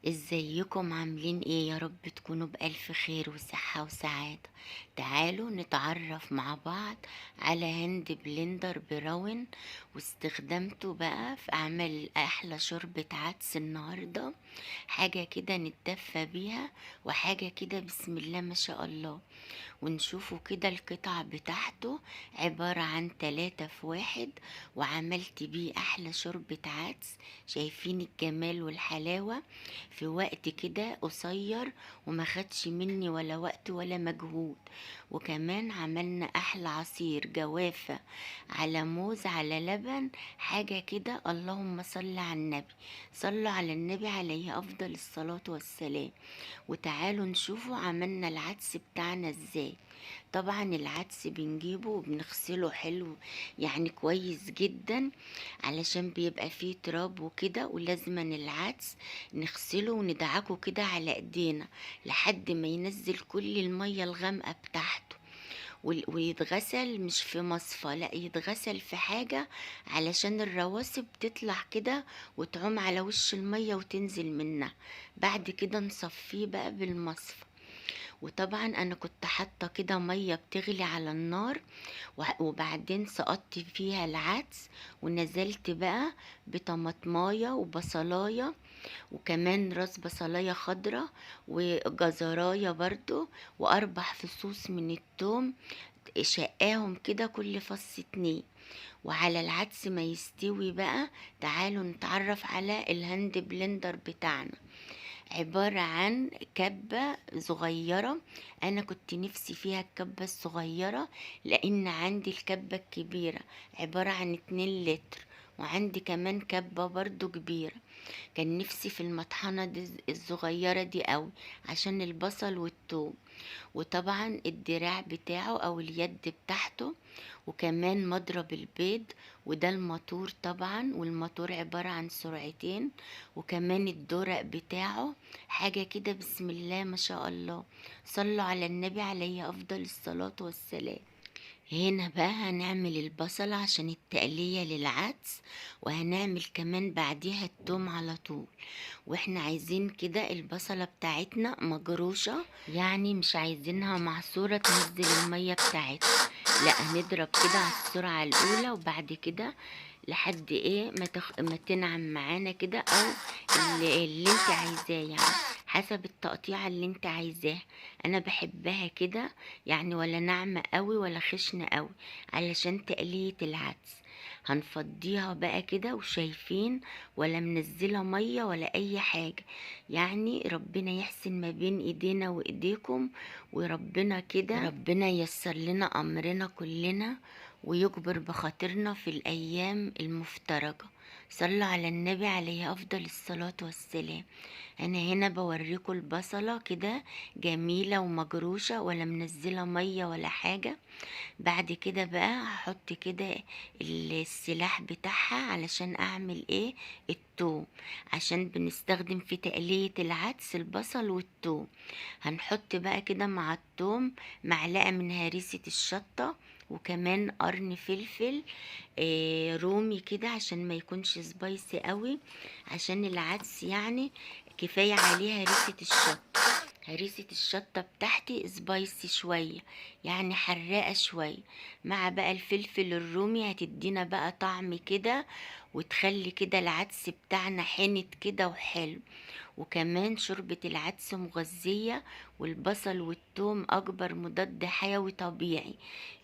ازيكم عاملين ايه؟ يا رب تكونوا بألف خير وصحة وسعادة. تعالوا نتعرف مع بعض على هاند بلندر براون، واستخدامته بقى في اعمال احلى شوربة عدس النهاردة. حاجة كده نتدفى بيها، وحاجة كده بسم الله ما شاء الله. ونشوفوا كده القطع بتاعته عبارة عن 3 في 1، وعملت بيه أحلى شوربة عدس. شايفين الجمال والحلاوة في وقت كده قصير، وما خدش مني ولا وقت ولا مجهود. وكمان عملنا أحلى عصير جوافة على موز على لبن، حاجة كده اللهم صل على النبي. صلوا على النبي عليه أفضل الصلاة والسلام. وتعالوا نشوفوا عملنا العدس بتاعنا ازاي. طبعا العدس بنجيبه وبنغسله حلو، يعني كويس جدا، علشان بيبقى فيه تراب وكده، ولازم العدس نغسله وندعكه كده على ايدينا لحد ما ينزل كل المية الغامقة بتاعته. ويتغسل مش في مصفى، لا يتغسل في حاجة علشان الرواسب تطلع كده وتعوم على وش المية وتنزل منها. بعد كده نصفيه بقى بالمصفى. وطبعا انا كنت حاطه كده ميه بتغلي على النار، وبعدين سقطت فيها العدس، ونزلت بقى بطماطمايه وبصلايه، وكمان راس بصلايه خضرة، وجزرايه برضو، و4 فصوص من التوم. شقاهم كده كل فص 2. وعلى العدس ما يستوي بقى، تعالوا نتعرف على الهاند بلندر بتاعنا. عبارة عن كبة صغيرة. أنا كنت نفسي فيها الكبة الصغيرة، لأن عندي الكبة الكبيرة عبارة عن 2 لتر، وعندي كمان كبة برضو كبيرة. كان نفسي في المطحنة دي الصغيرة دي قوي، عشان البصل والثوم. وطبعا الدراع بتاعه او اليد بتاعته، وكمان مضرب البيض، وده الماتور طبعا، والماتور عبارة عن سرعتين. وكمان الدرق بتاعه حاجة كده بسم الله ما شاء الله. صلوا على النبي عليه أفضل الصلاة والسلام. هنا بقى هنعمل البصلة عشان التقلية للعدس، وهنعمل كمان بعديها التوم على طول. واحنا عايزين كده البصلة بتاعتنا مجروشة، يعني مش عايزينها معصورة تنزل المية بتاعتها، لا هنضرب كده على السرعة الأولى، وبعد كده لحد ايه ما تنعم معانا كده، او اللي انت عايزاه يعني، حسب التقطيعة اللي انت عايزاه. انا بحبها كده، يعني ولا ناعمة قوي ولا خشنة قوي، علشان تقلية العدس. هنفضيها بقى كده، وشايفين ولا منزلة مية ولا اي حاجة. يعني ربنا يحسن ما بين ايدينا وايديكم، وربنا كده ربنا ييسر لنا امرنا كلنا، ويجبر بخاطرنا في الايام المفترجة. صلوا على النبي عليه افضل الصلاة والسلام. انا هنا بوريكم البصلة كده جميلة ومجروشة، ولا منزلة مية ولا حاجة. بعد كده بقى هحط كده السلاح بتاعها علشان اعمل ايه، التوم، عشان بنستخدم في تقلية العدس البصل والتوم. هنحط بقى كده مع التوم معلقة من هريسة الشطة، وكمان قرن فلفل رومي كده، عشان ما يكونش سبايسي قوي، عشان العدس يعني كفاية عليه هريسة الشطة. هريسة الشطة بتاعتي سبايسي شوية، يعني حراقة شوية، مع بقى الفلفل الرومي هتدينا بقى طعم كده، وتخلي كده العدس بتاعنا حنت كده وحلو. وكمان شوربة العدس مغذية، والبصل والثوم أكبر مضاد حيوي طبيعي،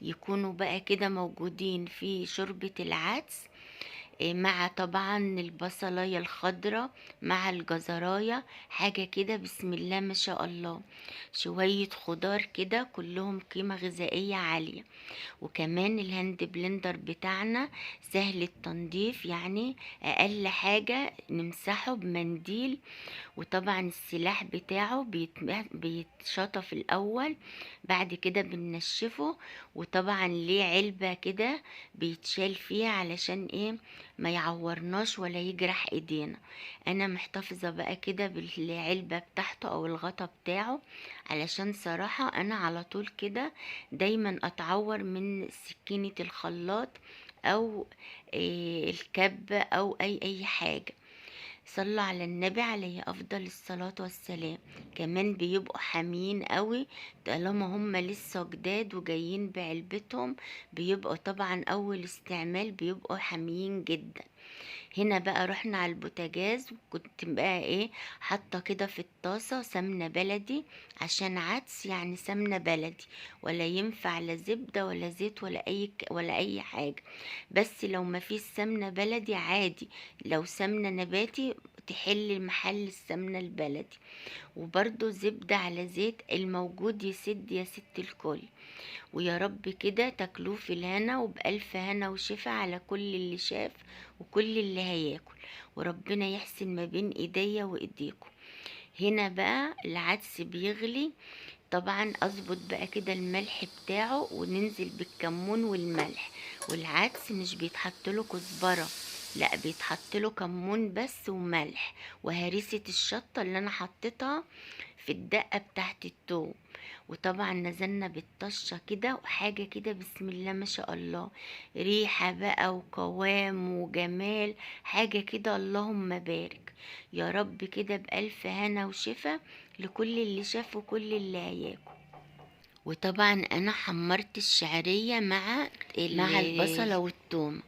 يكونوا بقى كده موجودين في شوربة العدس. مع طبعا البصلاية الخضراء، مع الجزراية، حاجة كده بسم الله ما شاء الله. شوية خضار كده كلهم قيمة غذائية عالية. وكمان الهاند بلندر بتاعنا سهل التنظيف، يعني أقل حاجة نمسحه بمنديل. وطبعا السلاح بتاعه بيتشطف الأول، بعد كده بننشفه. وطبعا ليه علبة كده بيتشال فيها، علشان ايه، ما يعورناش ولا يجرح ايدينا. انا محتفظة بقى كده بالعلبة بتاعته او الغطا بتاعه، علشان صراحة انا على طول كده دايما اتعور من سكينة الخلاط، او الكب، او اي حاجة. صلوا على النبي عليه أفضل الصلاة والسلام. كمان بيبقوا حاميين قوي طالما هم لسه جداد وجايين بعلبتهم، بيبقوا طبعا أول استعمال بيبقوا حاميين جدا. هنا بقى رحنا على البوتاجاز، وكنت بقى ايه حاطه كده في الطاسه سمنه بلدي، عشان عدس يعني سمنه بلدي، ولا ينفع لا زبده ولا زيت ولا اي حاجه. بس لو ما فيش سمنه بلدي عادي، لو سمنه نباتي تحل محل السمنه البلدي. وبرضو زبده على زيت، الموجود يسد يا ست الكل. ويا رب كده تاكلوه في الهنا وبألف هنا وشفا على كل اللي شاف وكل اللي هياكل، وربنا يحسن ما بين ايديا وايديكم. هنا بقى العدس بيغلي، طبعا اظبط بقى كده الملح بتاعه، وننزل بالكمون والملح. والعدس مش بيتحط له كزبره، لا بيتحط له كمون بس وملح، وهريسه الشطه اللي انا حطيتها في الدقه بتاعت التوم. وطبعا نزلنا بالطشه كده، وحاجه كده بسم الله ما شاء الله، ريحه بقى وقوام وجمال، حاجه كده اللهم بارك. يا رب كده بألف هنا وشفا لكل اللي شاف وكل اللي هياكل. وطبعا انا حمرت الشعرية مع البصلة والثوم،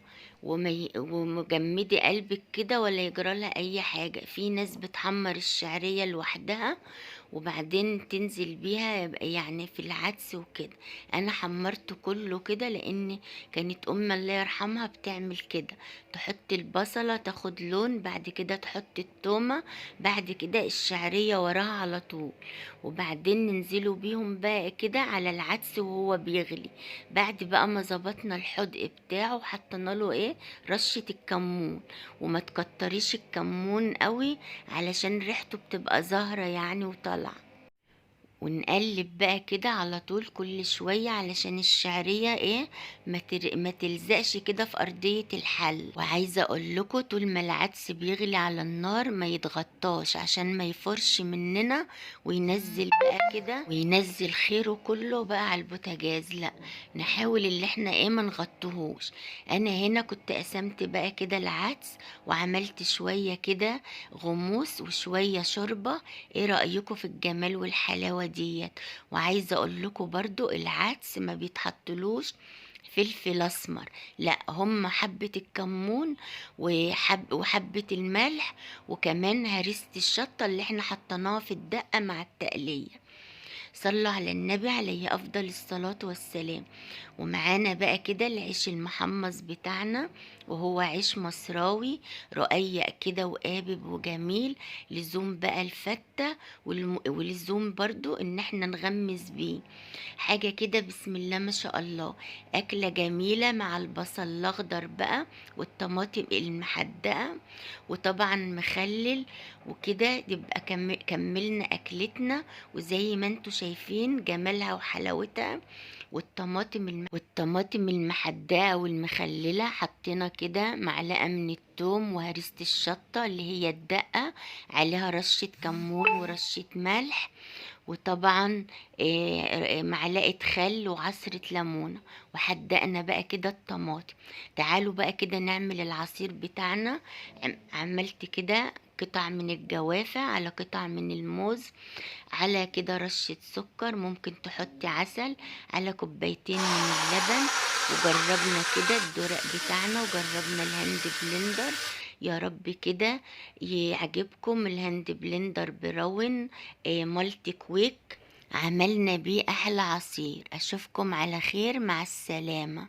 ومجمدي قلبك كده ولا يجرالها اي حاجة. في ناس بتحمر الشعرية لوحدها وبعدين تنزل بيها يعني في العدس وكده. انا حمرت كله كده، لان كانت امي الله يرحمها بتعمل كده، تحط البصلة تاخد لون، بعد كده تحط التومة، بعد كده الشعرية وراها على طول، وبعدين ننزلوا بيهم بقى كده على العدس وهو بيغلي. بعد بقى ما ظبطنا الحدق بتاعه وحطينا له ايه رشة الكمون. وما تكتريش الكمون قوي علشان ريحته بتبقى زهرة يعني وطالعة. ونقلب بقى كده على طول كل شوية علشان الشعرية ايه ما تلزقش كده في أرضية الحل. وعايزة اقول لكم طول ما العدس بيغلي على النار ما يتغطاش عشان ما يفرش مننا وينزل بقى كده وينزل خيره كله بقى على البوتاجاز، لا نحاول اللي احنا ايه ما نغطوهوش. انا هنا كنت قسمت بقى كده العدس وعملت شوية كده غموس وشوية شوربة. ايه رأيكم في الجمال والحلاوة ديت؟ وعايزة اقول لكم برضو العدس ما بيتحطلوش فلفل اسمر، لا هم حبة الكمون وحبة الملح، وكمان هريسة الشطة اللي احنا حطيناها في الدقة مع التقلية. صلوا على النبي عليه افضل الصلاة والسلام. ومعانا بقى كده العيش المحمص بتاعنا، وهو عيش مصراوي رقيق كده وقابب وجميل، لزوم بقى الفتة ولزوم برضو ان احنا نغمس بيه. حاجة كده بسم الله ما شاء الله، أكلة جميلة مع البصل الأخضر بقى والطماطم المحدقة، وطبعا مخلل. وكده يبقى كملنا أكلتنا. وزي ما انتوا شايفين جمالها وحلاوتها، والطماطم المحدقة والمخللة حطينا كده معلقة من التوم وهريسة الشطة اللي هي الدقة، عليها رشة كمون ورشة ملح، وطبعا معلقة خل وعصرة ليمونة، وحدقنا بقى كده الطماطم. تعالوا بقى كده نعمل العصير بتاعنا. عملت كده قطع من الجوافة على قطع من الموز، على كده رشة سكر، ممكن تحطي عسل، على كوبايتين من اللبن. وجربنا كده الدرق بتاعنا وجربنا الهاند بلندر. يا رب كده يعجبكم الهاند بلندر براون مالتي كويك، عملنا بيه احلى عصير. اشوفكم على خير، مع السلامة.